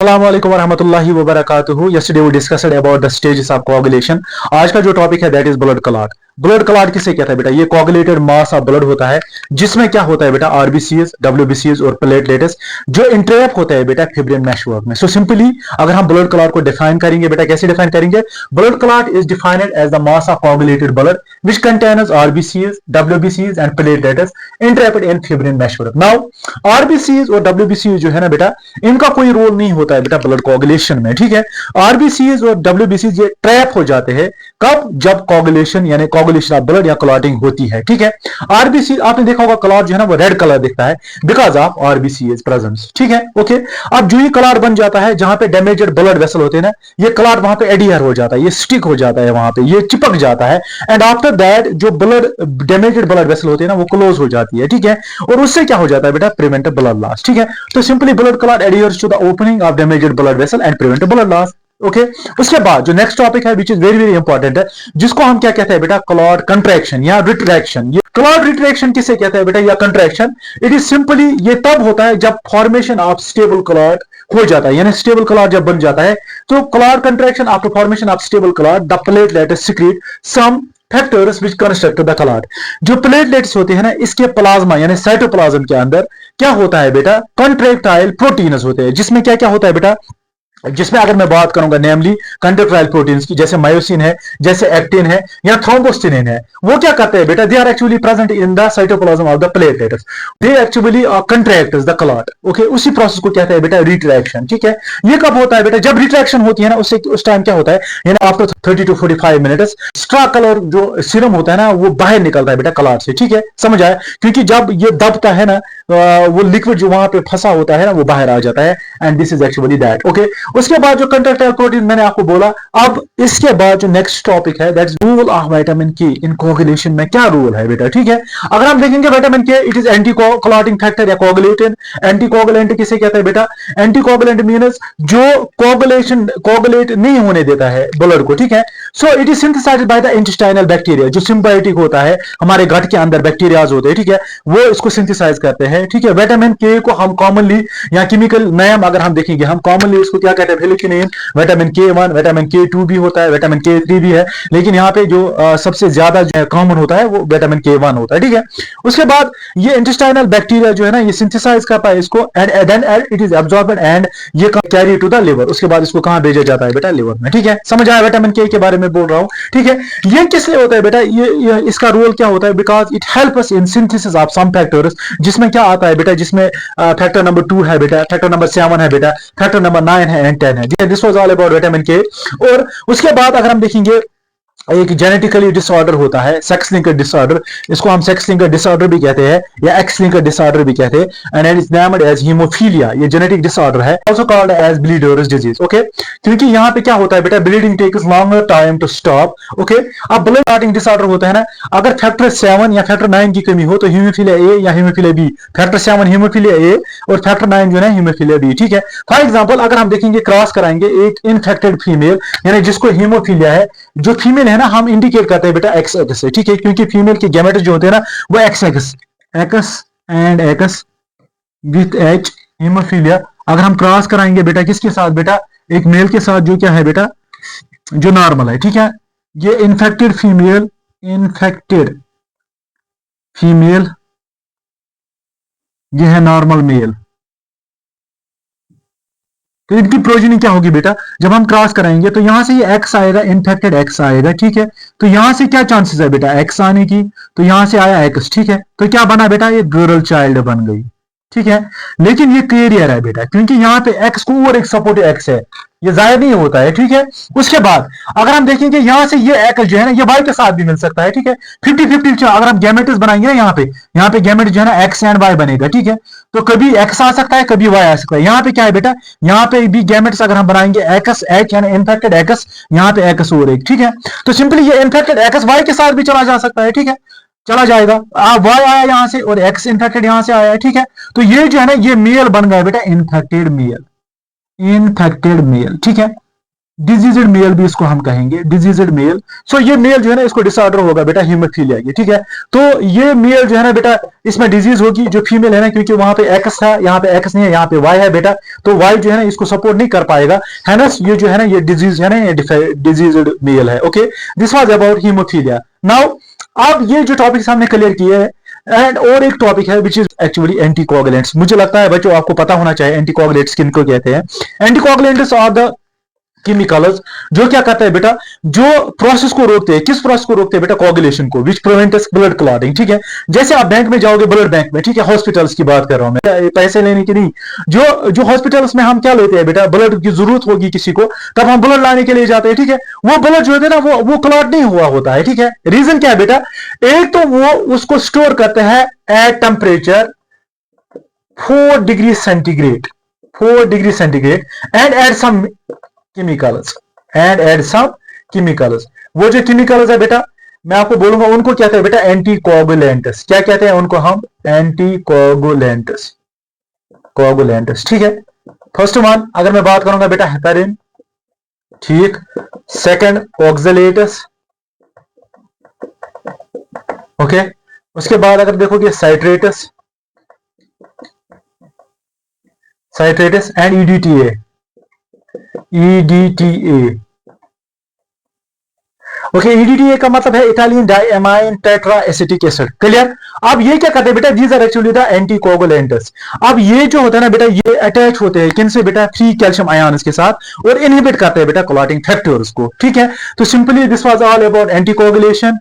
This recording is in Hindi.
अस्सलाम वालेकुम वरहमतुल्लाहि वबरकातुहू। Yesterday we discussed about the stages of coagulation। आज का जो टॉपिक है that is blood clot. Blood clot किसे कहता है बेटा? ये कोगुलेटेड मास ऑफ ब्लड होता है जिसमें क्या होता है बेटा, आरबीसीएस, डब्ल्यूबीसीएस और प्लेटलेट्स जो इंटरैप होता है बेटा फिब्रिन मेशवर्क में। सो सिंपली अगर हम ब्लड क्लॉट को डिफाइन करेंगे बेटा, कैसे डिफाइन करेंगे? Blood clot is defined as the mass of coagulated blood which contains RBCs, WBCs and platelets entrapped in fibrin meshwork। Now RBCs और WBCs जो है ना बेटा, इनका कोई रोल नहीं होता है बेटा ब्लड कोगुलेशन में, ठीक है। RBCs और WBCs ये ट्रैप हो जाते हैं कब? जब कोगुलेशन यानी कोगुलेशन ऑफ ब्लड या क्लॉटिंग होती है, ठीक है। आरबीसी आपने देखा होगा क्लॉट जो है ना वो रेड कलर दिखता है बिकॉज ऑफ आरबीसीज प्रेजेंस, ठीक है, ओके। अब जो ये क्लॉट बन जाता है जहां पे डैमेज्ड ब्लड वेसल होते हैं ना, ये क्लॉट वहां पे एडियर हो जाता है, ये स्टिक हो जाता है, वहां पे ये चिपक जाता है एंड आफ्टर दैट जो ब्लड डैमेज्ड ब्लड वेसल होते हैं ना वो क्लोज हो जाती है, ठीक है। और उससे क्या हो जाता है बेटा? प्रिवेंट ब्लड लॉस, ठीक है। तो simply blood clot adheres to the opening of damaged blood vessel and prevent blood loss, okay. उसके बाद जो नेक्स्ट टॉपिक है which is very very important है, जिसको हम क्या कहते हैं बेटा? क्लॉट कंट्रैक्शन या रिट्रैक्शन। ये क्लॉट रिट्रैक्शन किसे कहते हैं बेटा या कंट्रैक्शन? इट इज सिंपली ये तब होता है जब फॉर्मेशन ऑफ स्टेबल क्लॉट हो जाता है, यानी स्टेबल क्लॉट जब बन जाता है तो clot contraction after formation of stable clot the platelets secrete some factors which construct the clot. जो प्लेटलेट्स होते हैं ना, इसके प्लाज्मा यानी साइटोप्लाज्म के अंदर क्या होता है बेटा? कंट्रैक्टाइल प्रोटीन्स होते हैं, जिसमें क्या क्या होता है बेटा? जिसमें अगर मैं बात करूंगा नेमली कंट्रैक्टाइल प्रोटीन्स की, जैसे मायोसिन है, जैसे एक्टिन है या थ्रोम्बोस्टिनिन है, वो क्या करते हैं बेटा? They are actually present in the cytoplasm of the platelets, they actually contract the clot, okay. उसी प्रोसेस को कहते हैं बेटा रिट्रैक्शन, ठीक है। ये कब होता है बेटा? जब रिट्रैक्शन होती है ना, उससे उस टाइम क्या होता है, यानी after 30 to 45 minutes extra colour जो सीरम होता है ना वो बाहर निकलता है बेटा क्लॉट से, ठीक है, समझ आया? क्योंकि जब ये दबता है ना वो लिक्विड जो वहां पे फंसा होता है ना वो बाहर आ जाता है and this is actually that, okay. उसके बाद जो कंट्रैक्टाइल प्रोटीन मैंने आपको बोला। अब इसके बाद जो नेक्स्ट टॉपिक है that is role of vitamin K in coagulation में। क्या रोल है बेटा? ठीक है, अगर हम देखेंगे vitamin K it is anti clotting factor या कोगुलेटेंट। एंटी कोगुलेंट किसे कहते हैं बेटा? एंटी कोगुलेंट मींस जो कोगुलेट नहीं होने देता है ब्लड को, ठीक है। So it is synthesised by the intestinal bacteria, जो सिंबायोटिक होता है हमारे गट के अंदर बैक्टीरियाज होते हैं, ठीक है, वो इसको सिंथेसाइज करते हैं, ठीक है। विटामिन के को हम कॉमनली या केमिकल नेम अगर हम देखेंगे, हम कॉमनली उसको क्या कहते हैं? विटामिन के1, विटामिन के2 भी होता है, विटामिन के3 भी है, लेकिन यहाँ पे जो सबसे ज्यादा जो कॉमन होता है वो विटामिन के1 होता है, ठीक है। उसके बाद ये इंटेस्टाइनल बैक्टीरिया जो है ना ये सिंथेसाइज करता है इसको and then it is absorbed and ये कैरी टू द लिवर। उसके बाद इसको कहां भेजा जाता है बेटा? लिवर में, ठीक है। समझ आया विटामिन के बारे में बोल रहा हूं, ठीक है। ये किस लिए होता है बेटा? ये इसका रोल क्या होता है? Because it help us in synthesis of some factors, जिसमें क्या आता है बेटा? जिसमें फैक्टर नंबर 2 है बेटा, फैक्टर नंबर 7 है बेटा, फैक्टर नंबर 9 है एंड 10 है। This was all about vitamin के। और उसके बाद अगर हम देखेंगे एक जेनेटिकली डिसऑर्डर होता है सेक्स लिंक्ड डिसऑर्डर, इसको हम सेक्स लिंक्ड डिसऑर्डर भी कहते हैं या एक्स लिंक्ड डिसऑर्डर भी कहते हैं and it is named as haemophilia. ये जेनेटिक डिसऑर्डर है, also called as bleeders disease, okay. क्योंकि यहाँ पे क्या होता है बेटा? Bleeding takes longer time to stop, okay. अब ब्लड क्लॉटिंग डिसऑर्डर होता है ना, अगर फैक्टर 7 या फैक्टर 9 की कमी हो तो हीमोफीलिया ए या haemophilia B, factor 7 haemophilia A और फैक्टर 9 जो है हीमोफीलिया बी, ठीक है। फॉर एग्जांपल अगर हम देखेंगे क्रॉस कराएंगे एक इन्फेक्टेड फीमेल यानी जिसको हीमोफीलिया है, जो फीमेल है ना हम इंडिकेट करते हैं बेटा एक्स एक्स से, ठीक है, क्योंकि फीमेल के गैमेट्स जो होते हैं ना वो x x x and x with H haemophilia. अगर हम क्रॉस कराएंगे बेटा किसके साथ बेटा? एक मेल के साथ जो क्या है बेटा? जो नॉर्मल है, ठीक है। ये इन्फेक्टेड फीमेल ये है नॉर्मल मेल, तो इनकी प्रोजेनी क्या होगी बेटा? जब हम क्रॉस कराएंगे तो यहां से ये एक्स आएगा, इन्फेक्टेड एक्स आएगा, ठीक है। तो यहां से क्या चांसेस है बेटा एक्स आने की? तो यहां से आया एक्स, ठीक है। तो क्या बना बेटा? ये गर्ल चाइल्ड बन गई, ठीक है। लेकिन ये कैरियर है बेटा, क्योंकि यहाँ पे एक्स को और एक सपोर्ट एक्स है, ये जाहिर नहीं होता है, ठीक है। उसके बाद अगर हम देखेंगे यहां से ये एक्स जो है ना ये वाई के साथ भी मिल सकता है, ठीक है। 50-50 अगर हम गैमेट्स बनाएंगे ना यहाँ पे गैमेट जो है ना एक्स एंड वाई बनेगा, ठीक है। तो कभी एक्स आ सकता है, कभी वाई आ सकता है। यहाँ पे क्या है बेटा? यहाँ पे भी गैमेट्स अगर हम बनाएंगे एक्स एच यानी इन्फेक्टेड एक्स, यहाँ पे एक्स और एक, ठीक है। तो सिंपली ये इन्फेक्टेड एक्स वाई के साथ भी चला जा सकता है, ठीक है, चला जाएगा। वाई आया यहां से और एक्स इन्फेक्टेड यहां से आया है, ठीक है। तो ये जो है ना ये मेल बन गया बेटा इन्फेक्टेड मेल, ठीक है। डिजीज्ड मेल भी इसको हम कहेंगे, डिजीज्ड मेल। सो ये मेल जो है ना इसको डिसऑर्डर होगा बेटा हीमोफीलिया की, ठीक है। तो ये मेल जो है ना बेटा इसमें डिजीज होगी, जो फीमेल है ना, क्योंकि वहां पे एक्स था, यहाँ पे एक्स नहीं है, यहाँ पे वाई है बेटा, तो वाई जो है ना इसको सपोर्ट नहीं कर पाएगा, है ना। ये जो है ना ये डिजीज है ना, ये डिजीज्ड मेल है। Okay, this was about haemophilia. Now अब ये जो टॉपिक हमने क्लियर किए हैं, एंड और एक टॉपिक है विच इज एक्चुअली एंटीकोगुलेंट्स। मुझे लगता है बच्चों आपको पता होना चाहिए एंटीकोगुलेंट्स किनको कहते हैं। एंटीकोगुलेंट्स आर द केमिकल्स जो क्या करता है बेटा, जो प्रोसेस को रोकते हैं। किस प्रोसेस को रोकते हैं बेटा? कोगुलेशन को, विच प्रिवेंट्स ब्लड क्लॉटिंग, ठीक है। जैसे आप बैंक में जाओगे, ब्लड बैंक में, ठीक है, हॉस्पिटल्स की बात कर रहा हूं मैं, पैसे लेने की नहीं। जो जो हॉस्पिटल्स में हम क्या लेते हैं बेटा, ब्लड की जरूरत होगी किसी को, तब हम ब्लड लाने के लिए जाते हैं, ठीक है। वो ब्लड जो है ना वो क्लॉट नहीं हुआ होता है, ठीक है। रीजन क्या है बेटा? एक तो वो उसको स्टोर करते हैं at temperature 4 degree centigrade, 4 degree centigrade, and add some chemicals, and add some chemicals. वो जो केमिकल्स है बेटा, मैं आपको बोलूंगा उनको क्या कहते हैं बेटा, एंटीकोगुलेंट्स। क्या कहते हैं उनको हम? एंटीकोगुलेंट्स, कोगुलेंट्स, ठीक है। फर्स्ट वन अगर मैं बात करूंगा बेटा, हेपेरिन, ठीक। Second oxalates, okay. उसके बाद अगर देखोगे citrates, citrates and EDTA, EDTA, okay. EDTA का मतलब है ethylene diamine tetra acetic acid, clear. अब ये क्या करते हैं बेटा, these are actually the anticoagulants. अब ये जो होता है ना बेटा, ये अटैच होते हैं किन से बेटा, 3 कैल्शियम आयंस के साथ, और इनहिबिट करते हैं बेटा क्लॉटिंग फैक्टर्स को, ठीक है। तो simply this was all about anticoagulation.